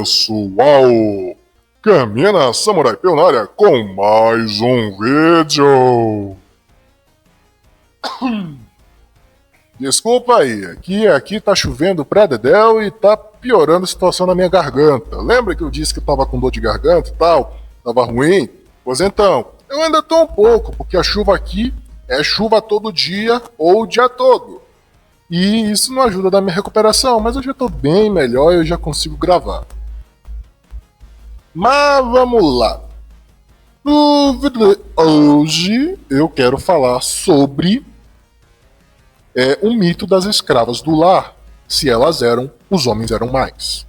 pessoal! Camina Samurai Peu na área com mais um vídeo! Desculpa aí, aqui tá chovendo pra dedéu e tá piorando a situação na minha garganta. Lembra que eu disse que eu tava com dor de garganta e tal? Tava ruim? Pois então, eu ainda tô um pouco, porque a chuva aqui é chuva todo dia ou o dia todo. E isso não ajuda na minha recuperação, mas eu já tô bem melhor e eu já consigo gravar. Mas vamos lá. No vídeo de hoje eu quero falar sobre o mito das escravas do lar. Se elas eram, os homens eram mais.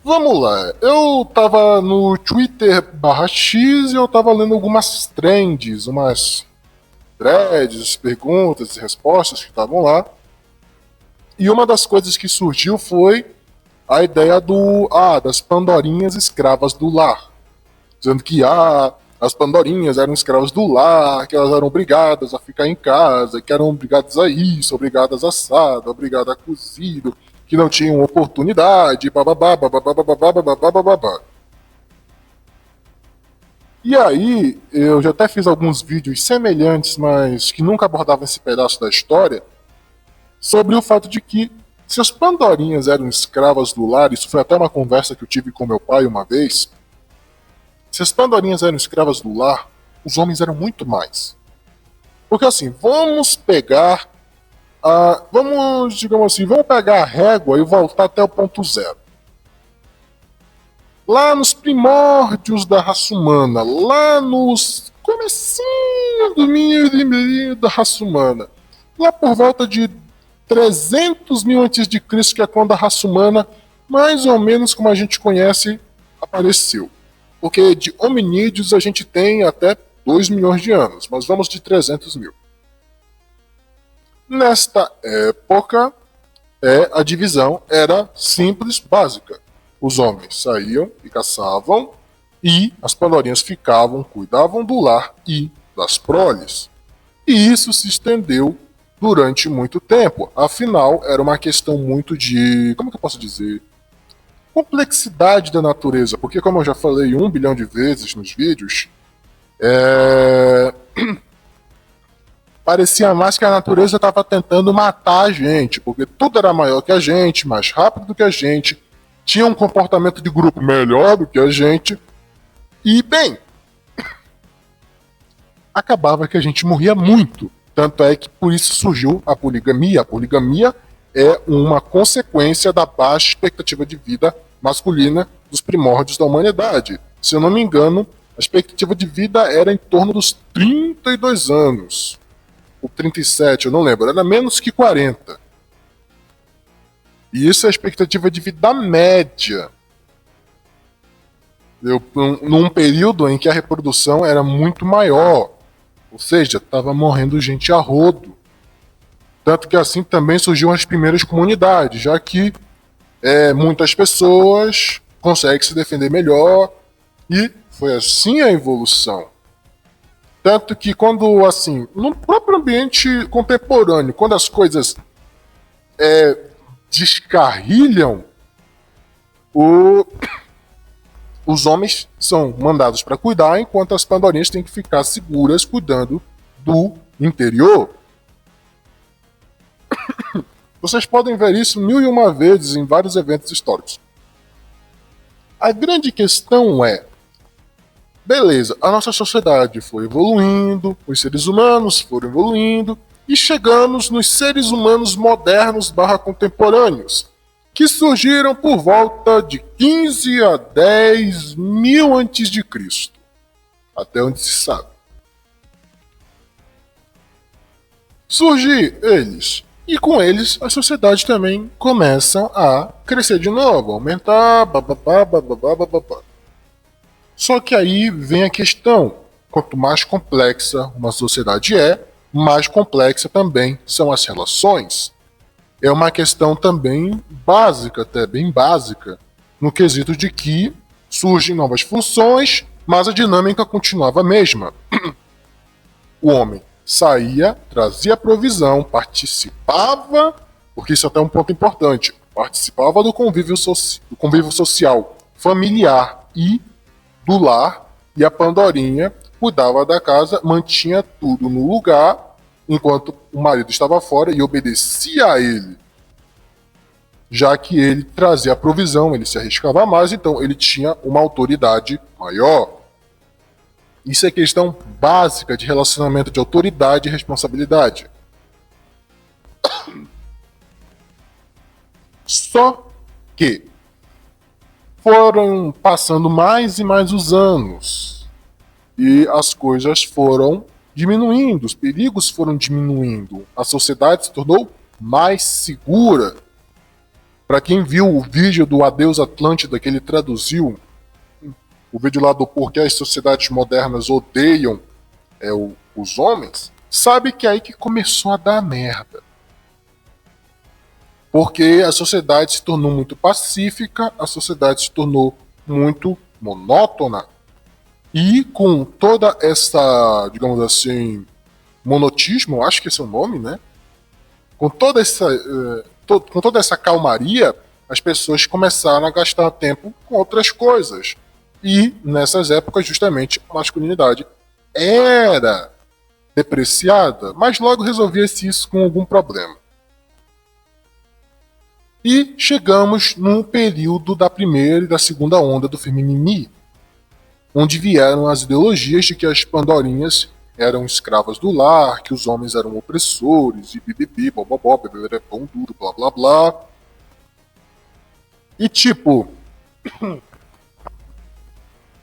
Vamos lá, eu tava no Twitter/X e eu tava lendo algumas trends, umas threads, perguntas e respostas que estavam lá. E uma das coisas que surgiu foi a ideia das Pandorinhas escravas do lar. Dizendo que as Pandorinhas eram escravas do lar, que elas eram obrigadas a ficar em casa, que eram obrigadas a isso, obrigadas a assado, obrigadas a cozido, que não tinham oportunidade, bababá, bababá, bababá, bababá, bababá. E aí, eu já até fiz alguns vídeos semelhantes, mas que nunca abordavam esse pedaço da história, sobre o fato de que se as Pandorinhas eram escravas do lar, isso foi até uma conversa que eu tive com meu pai uma vez, se as Pandorinhas eram escravas do lar, os homens eram muito mais. Porque assim, vamos pegar vamos pegar a régua e voltar até o ponto zero. Lá nos primórdios da raça humana, lá nos comecinho do meio da raça humana, lá por volta de 300 mil antes de Cristo, que é quando a raça humana, mais ou menos como a gente conhece, apareceu. Porque de hominídeos a gente tem até 2 milhões de anos, mas vamos de 300 mil. Nesta época, a divisão era simples, básica. Os homens saíam e caçavam, e as Pandorinhas ficavam, cuidavam do lar e das proles. E isso se estendeu durante muito tempo. Afinal, era uma questão muito de... como que eu posso dizer? Complexidade da natureza. Porque, como eu já falei 1 bilhão de vezes nos vídeos, parecia mais que a natureza estava tentando matar a gente, porque tudo era maior que a gente, mais rápido do que a gente, tinha um comportamento de grupo melhor do que a gente, e, bem, acabava que a gente morria muito. Tanto é que por isso surgiu a poligamia. A poligamia é uma consequência da baixa expectativa de vida masculina dos primórdios da humanidade. Se eu não me engano, a expectativa de vida era em torno dos 32 anos. Ou 37, eu não lembro. Era menos que 40. E isso é a expectativa de vida média. Num período em que a reprodução era muito maior. Ou seja, estava morrendo gente a rodo. Tanto que assim também surgiram as primeiras comunidades, já que muitas pessoas conseguem se defender melhor. E foi assim a evolução. Tanto que quando, assim, no próprio ambiente contemporâneo, quando as coisas descarrilham, os homens são mandados para cuidar, enquanto as Pandorinhas têm que ficar seguras cuidando do interior. Vocês podem ver isso 1001 vezes em vários eventos históricos. A grande questão beleza, a nossa sociedade foi evoluindo, os seres humanos foram evoluindo, e chegamos nos seres humanos modernos / contemporâneos, que surgiram por volta de 15 a 10 mil antes de Cristo, até onde se sabe. Surgem eles, e com eles as sociedades também começam a crescer de novo, aumentar, bababá. Só que aí vem a questão, quanto mais complexa uma sociedade mais complexa também são as relações. É uma questão também básica, até bem básica, no quesito de que surgem novas funções, mas a dinâmica continuava a mesma. O homem saía, trazia provisão, participava, porque isso é até um ponto importante. participava do convívio social familiar e do lar, e a Pandorinha cuidava da casa, mantinha tudo no lugar, enquanto o marido estava fora e obedecia a ele, já que ele trazia a provisão, ele se arriscava mais, então ele tinha uma autoridade maior. Isso é questão básica de relacionamento de autoridade e responsabilidade. Só que foram passando mais e mais os anos e as coisas foram diminuindo, os perigos foram diminuindo, a sociedade se tornou mais segura. Para quem viu o vídeo do Adeus Atlântida que ele traduziu, o vídeo lá do porquê as sociedades modernas odeiam os homens, sabe que é aí que começou a dar merda. Porque a sociedade se tornou muito pacífica, a sociedade se tornou muito monótona. E com toda essa, digamos assim, monotismo, acho que esse é o nome, né? Com toda essa calmaria, as pessoas começaram a gastar tempo com outras coisas. E nessas épocas, justamente, a masculinidade era depreciada, mas logo resolvia-se isso com algum problema. E chegamos no período da primeira e da segunda onda do feminismo, onde vieram as ideologias de que as pandorinhas eram escravas do lar, que os homens eram opressores, e bibibi, bobobó, bebê pão duro, blá blá blá. E tipo,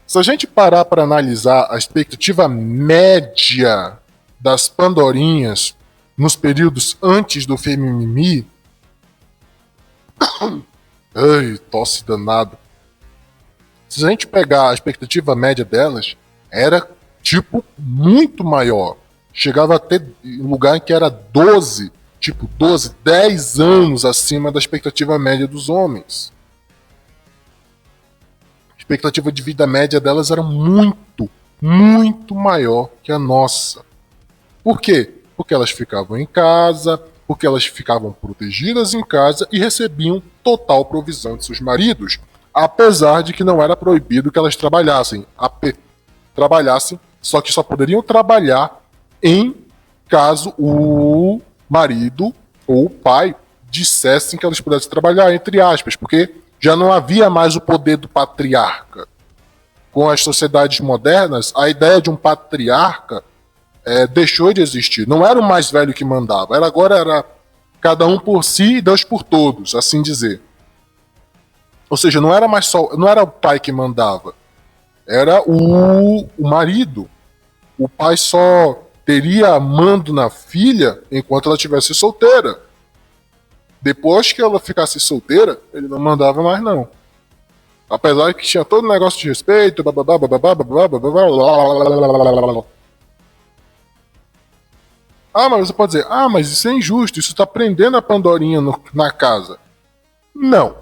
se a gente parar para analisar a expectativa média das pandorinhas nos períodos antes do feminismo, ai, tosse danada. Se a gente pegar a expectativa média delas, era tipo muito maior. Chegava a ter um lugar em que era 12, 10 anos acima da expectativa média dos homens. A expectativa de vida média delas era muito, muito maior que a nossa. Por quê? Porque elas ficavam em casa, porque elas ficavam protegidas em casa e recebiam total provisão de seus maridos, apesar de que não era proibido que elas trabalhassem. Só que só poderiam trabalhar em caso o marido ou o pai dissessem que elas pudessem trabalhar, entre aspas, porque já não havia mais o poder do patriarca. Com as sociedades modernas, a ideia de um patriarca deixou de existir. Não era o mais velho que mandava, agora era cada um por si e Deus por todos, assim dizer. Ou seja, não era o pai que mandava, era o marido. O pai só teria mando na filha enquanto ela estivesse solteira. Depois que ela ficasse solteira, ele não mandava mais não. Apesar que tinha todo o negócio de respeito, ah, mas você pode dizer, mas isso é injusto, isso está prendendo a Pandorinha na casa. Não.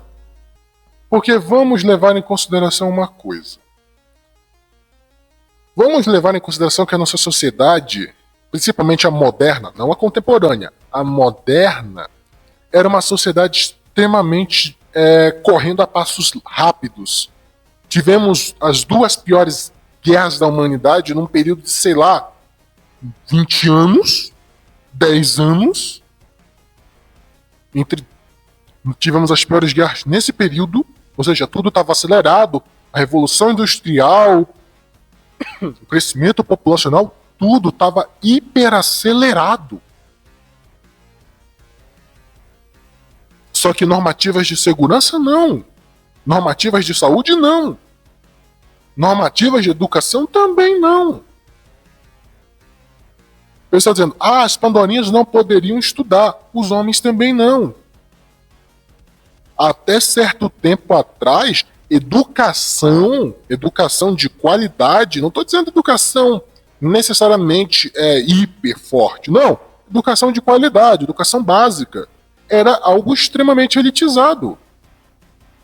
Porque vamos levar em consideração uma coisa. Vamos levar em consideração que a nossa sociedade, principalmente a moderna, não a contemporânea, a moderna, era uma sociedade extremamente correndo a passos rápidos. Tivemos as duas piores guerras da humanidade num período de, sei lá, 20 anos, 10 anos. Tivemos as piores guerras nesse período, ou seja, tudo estava acelerado, a revolução industrial, o crescimento populacional, tudo estava hiperacelerado. Só que normativas de segurança não. Normativas de saúde não. Normativas de educação também não. O pessoal dizendo, as pandorinhas não poderiam estudar, os homens também não. Até certo tempo atrás, educação de qualidade, não estou dizendo educação necessariamente hiper forte, não. Educação de qualidade, educação básica, era algo extremamente elitizado.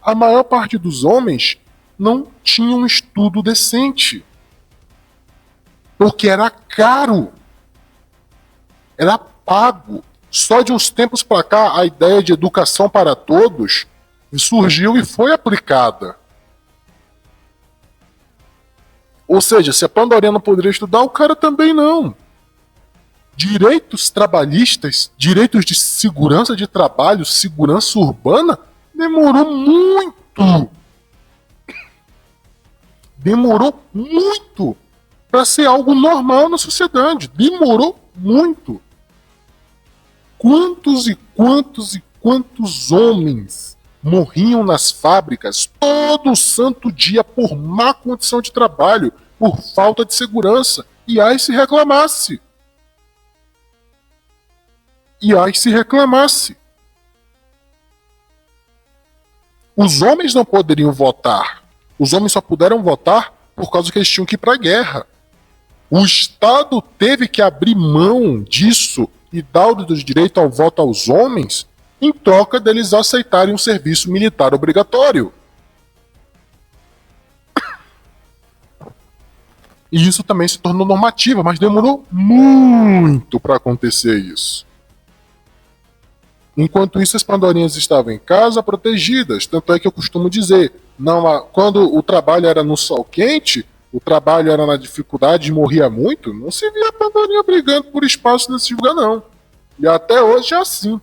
A maior parte dos homens não tinha um estudo decente. Porque era caro. Era pago. Só de uns tempos para cá, a ideia de educação para todos surgiu e foi aplicada. Ou seja, se a Pandorina não poderia estudar, o cara também não. Direitos trabalhistas, direitos de segurança de trabalho, segurança urbana, demorou muito. Demorou muito para ser algo normal na sociedade. Demorou muito. Quantos e quantos e quantos homens morriam nas fábricas todo santo dia por má condição de trabalho, por falta de segurança, e aí se reclamasse. E aí se reclamasse. Os homens não poderiam votar. Os homens só puderam votar por causa que eles tinham que ir para a guerra. O Estado teve que abrir mão disso e dar o direito ao voto aos homens em troca deles aceitarem um serviço militar obrigatório. E isso também se tornou normativa, mas demorou muito para acontecer isso. Enquanto isso, as Pandorinhas estavam em casa protegidas. Tanto é que eu costumo dizer, não, quando o trabalho era no sol quente, o trabalho era na dificuldade e morria muito, não se via a Pandorinha brigando por espaço nesse lugar, não. E até hoje é assim.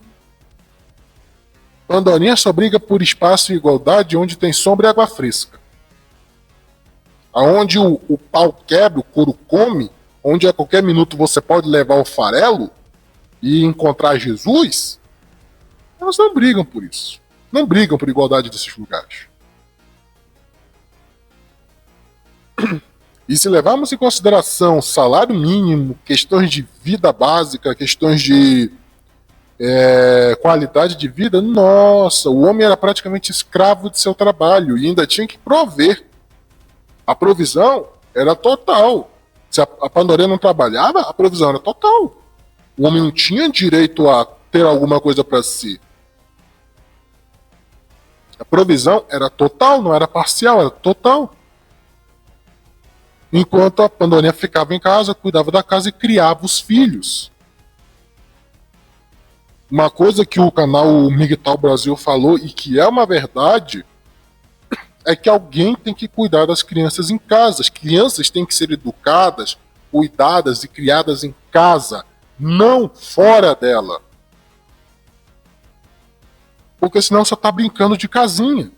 Pandorinha só briga por espaço e igualdade onde tem sombra e água fresca. Aonde o pau quebra, o couro come, onde a qualquer minuto você pode levar o farelo e encontrar Jesus, elas não brigam por isso. Não brigam por igualdade desses lugares. E se levarmos em consideração salário mínimo, questões de vida básica, questões de qualidade de vida, nossa, o homem era praticamente escravo de seu trabalho e ainda tinha que prover. A provisão era total. Se a Pandorina não trabalhava, a provisão era total. O homem não tinha direito a ter alguma coisa para si. A provisão era total, não era parcial, era total. Enquanto a Pandorina ficava em casa, cuidava da casa e criava os filhos. Uma coisa que o canal Migtal Brasil falou e que é uma verdade é que alguém tem que cuidar das crianças em casa. As crianças têm que ser educadas, cuidadas e criadas em casa, não fora dela. Porque senão só tá brincando de casinha.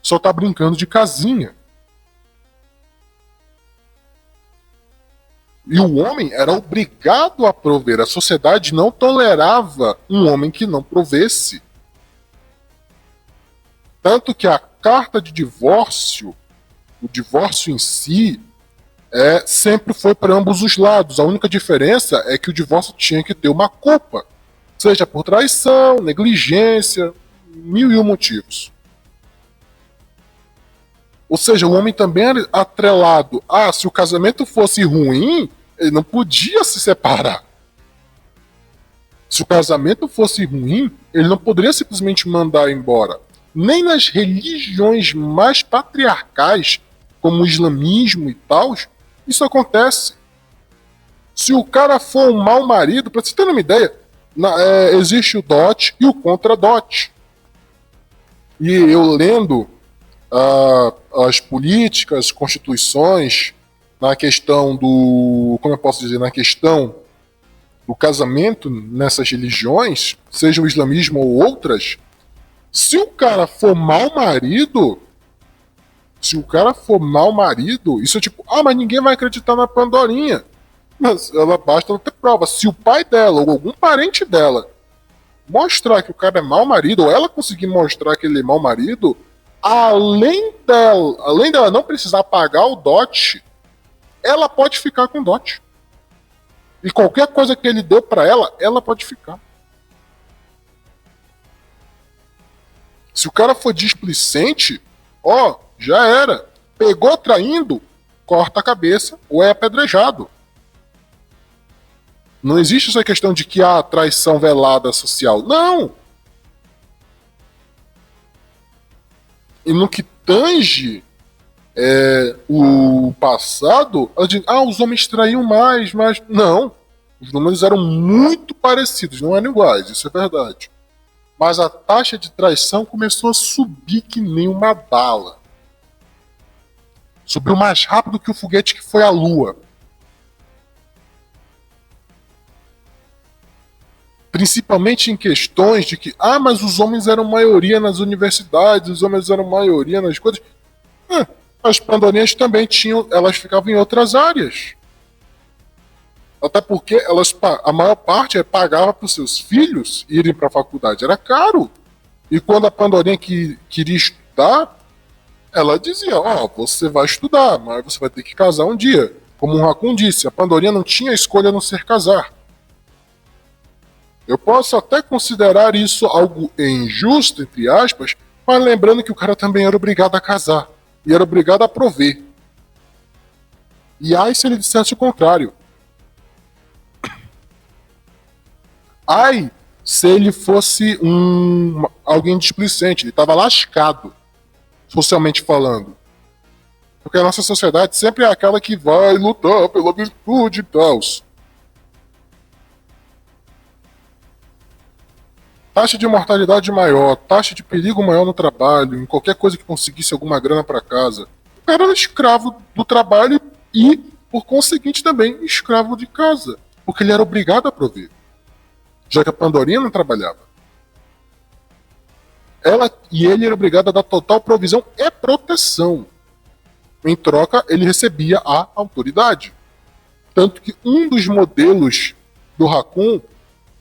Só tá brincando de casinha. E o homem era obrigado a prover. A sociedade não tolerava um homem que não provesse. Tanto que a carta de divórcio, o divórcio em si, sempre foi para ambos os lados. A única diferença é que o divórcio tinha que ter uma culpa. Seja por traição, negligência, 1001 motivos. Ou seja, o homem também era atrelado. Se o casamento fosse ruim, ele não podia se separar. Se o casamento fosse ruim, ele não poderia simplesmente mandar embora. Nem nas religiões mais patriarcais, como o islamismo e tal, isso acontece. Se o cara for um mau marido, para você ter uma ideia, existe o dote e o contra-dote. E eu lendo as políticas, constituições, na questão do, como eu posso dizer, na questão do casamento nessas religiões, seja o islamismo ou outras, se o cara for mau marido, isso é tipo, mas ninguém vai acreditar na Pandorinha. Mas basta ela ter prova. Se o pai dela ou algum parente dela mostrar que o cara é mau marido, ou ela conseguir mostrar que ele é mau marido, além dela não precisar pagar o dote, ela pode ficar com o dote. E qualquer coisa que ele deu para ela pode ficar. Se o cara for displicente, já era. Pegou traindo, corta a cabeça ou é apedrejado. Não existe essa questão de que há traição velada social. Não! E no que tange o passado, os homens traíam mais, mas não. Os números eram muito parecidos, não eram iguais, isso é verdade. Mas a taxa de traição começou a subir que nem uma bala. Subiu mais rápido que o foguete que foi à Lua. Principalmente em questões de que, mas os homens eram maioria nas universidades, os homens eram maioria nas coisas. As pandorinhas também tinham, elas ficavam em outras áreas. Até porque a maior parte pagava para os seus filhos irem para a faculdade, era caro. E quando a pandorinha queria estudar, ela dizia, você vai estudar, mas você vai ter que casar um dia. Como o Raccoon disse, a pandorinha não tinha escolha a não ser casar. Eu posso até considerar isso algo injusto, entre aspas, mas lembrando que o cara também era obrigado a casar. E era obrigado a prover. E aí se ele dissesse o contrário. Ai, se ele fosse alguém displicente, ele estava lascado, socialmente falando. Porque a nossa sociedade sempre é aquela que vai lutar pela virtude e tal. Taxa de mortalidade maior, taxa de perigo maior no trabalho, em qualquer coisa que conseguisse alguma grana para casa. O cara era escravo do trabalho e, por conseguinte, também escravo de casa. Porque ele era obrigado a prover. Já que a pandorinha não trabalhava. Ele era obrigado a dar total provisão e proteção. Em troca, ele recebia a autoridade. Tanto que um dos modelos do Raccoon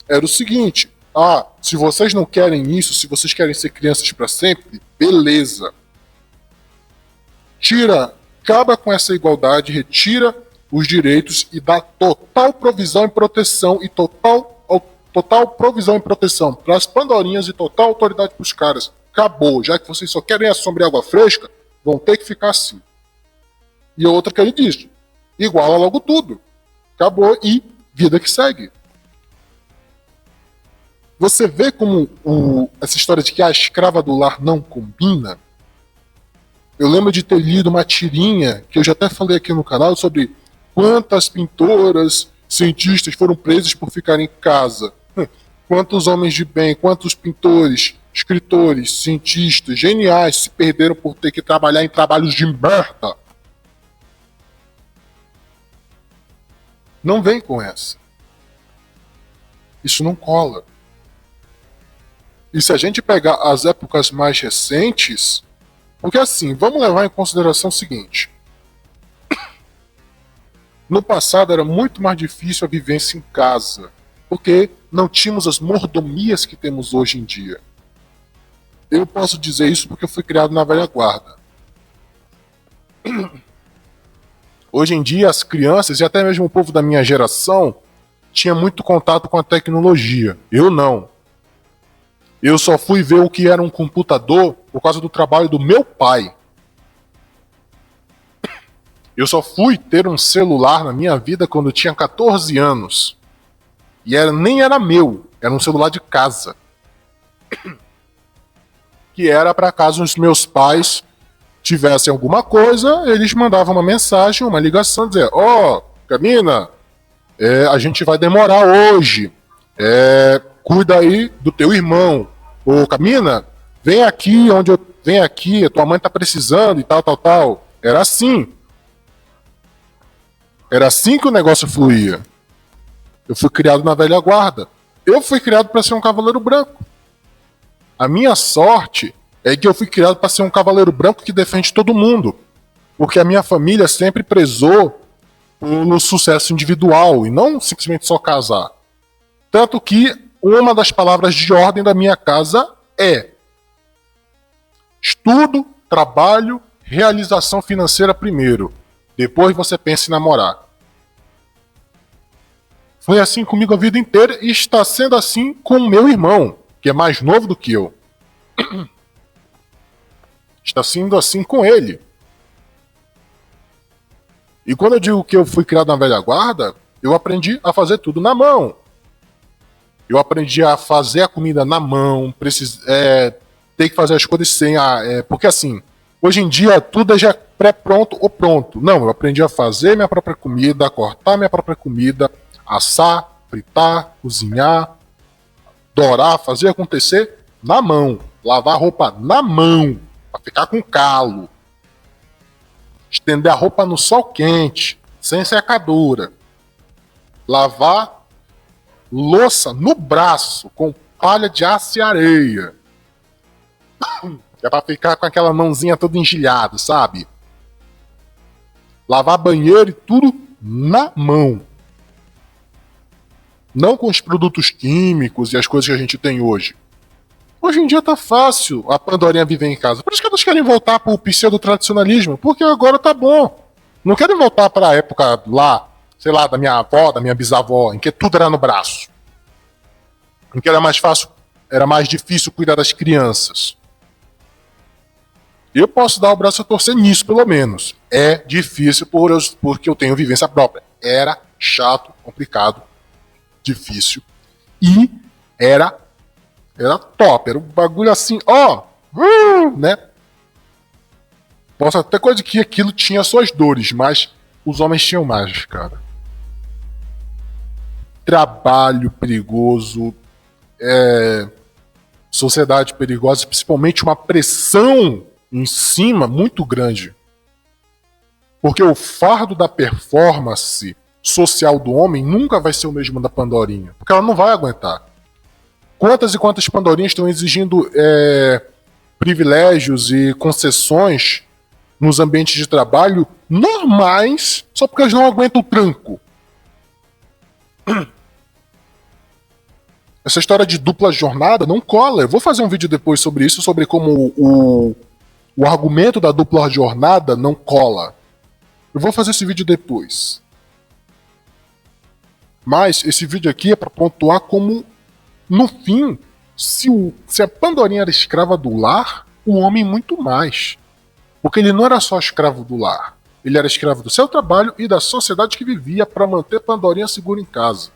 era o seguinte: se vocês não querem isso, se vocês querem ser crianças para sempre, beleza. Acaba com essa igualdade, retira os direitos e dá total provisão e proteção e total provisão e proteção para as pandorinhas e total autoridade para os caras. Acabou, já que vocês só querem a sombra e água fresca, vão ter que ficar assim. E outra que ele diz, iguala logo tudo. Acabou e vida que segue. Você vê como essa história de que a escrava do lar não combina? Eu lembro de ter lido uma tirinha, que eu já até falei aqui no canal, sobre quantas pintoras, cientistas foram presos por ficarem em casa. Quantos homens de bem, quantos pintores, escritores, cientistas, geniais se perderam por ter que trabalhar em trabalhos de merda. Não vem com essa. Isso não cola. E se a gente pegar as épocas mais recentes, porque assim, vamos levar em consideração o seguinte. No passado era muito mais difícil a vivência em casa, porque não tínhamos as mordomias que temos hoje em dia. Eu posso dizer isso porque eu fui criado na velha guarda. Hoje em dia as crianças e até mesmo o povo da minha geração tinha muito contato com a tecnologia. Eu não. Eu só fui ver o que era um computador por causa do trabalho do meu pai. Eu só fui ter um celular na minha vida quando eu tinha 14 anos. E nem era meu, era um celular de casa. Que era para caso os meus pais tivessem alguma coisa, eles mandavam uma mensagem, uma ligação, dizer, Camina, a gente vai demorar hoje. Cuida aí do teu irmão. Camina, vem aqui, tua mãe tá precisando e tal. Era assim. Era assim que o negócio fluía. Eu fui criado na velha guarda. Eu fui criado para ser um cavaleiro branco. A minha sorte é que eu fui criado para ser um cavaleiro branco que defende todo mundo. Porque a minha família sempre prezou pelo sucesso individual e não simplesmente só casar. Tanto que uma das palavras de ordem da minha casa é estudo, trabalho, realização financeira primeiro. Depois você pensa em namorar. Foi assim comigo a vida inteira e está sendo assim com o meu irmão, que é mais novo do que eu. Está sendo assim com ele. E quando eu digo que eu fui criado na velha guarda, eu aprendi a fazer tudo na mão. Eu aprendi a fazer a comida na mão, ter que fazer as coisas sem... porque assim, hoje em dia tudo é já pré-pronto ou pronto. Não, eu aprendi a fazer minha própria comida, a cortar minha própria comida, assar, fritar, cozinhar, dourar, fazer acontecer na mão. Lavar a roupa na mão, pra ficar com calo. Estender a roupa no sol quente, sem secadora. Lavar louça no braço, com palha de aço e areia. É pra ficar com aquela mãozinha toda engilhada, sabe? Lavar banheiro e tudo na mão. Não com os produtos químicos e as coisas que a gente tem hoje. Hoje em dia tá fácil a Pandorinha viver em casa. Por isso que elas querem voltar pro pseudo-tradicionalismo, porque agora tá bom. Não querem voltar pra época lá, sei lá, da minha avó, da minha bisavó, em que tudo era no braço. Em que era mais fácil, era mais difícil cuidar das crianças. Eu posso dar o braço a torcer nisso, pelo menos. É difícil porque eu tenho vivência própria. Era chato, complicado, difícil. E era top. Era um bagulho assim, né? Posso até coisa que aquilo tinha suas dores, mas os homens tinham mais, cara. Trabalho perigoso, sociedade perigosa, principalmente uma pressão em cima muito grande. Porque o fardo da performance social do homem nunca vai ser o mesmo da Pandorinha. Porque ela não vai aguentar. Quantas e quantas Pandorinhas estão exigindo privilégios e concessões nos ambientes de trabalho normais só porque elas não aguentam o tranco. Essa história de dupla jornada não cola. Eu vou fazer um vídeo depois sobre isso, sobre como o argumento da dupla jornada não cola. Eu vou fazer esse vídeo depois. Mas esse vídeo aqui é para pontuar como, no fim, se a Pandorinha era escrava do lar, o homem muito mais. Porque ele não era só escravo do lar. Ele era escravo do seu trabalho e da sociedade que vivia para manter Pandorinha segura em casa.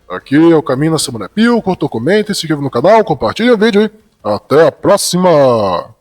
Aqui é o Caminho na Semana Pio. Curta, comenta, se inscreva no canal, compartilha o vídeo e até a próxima!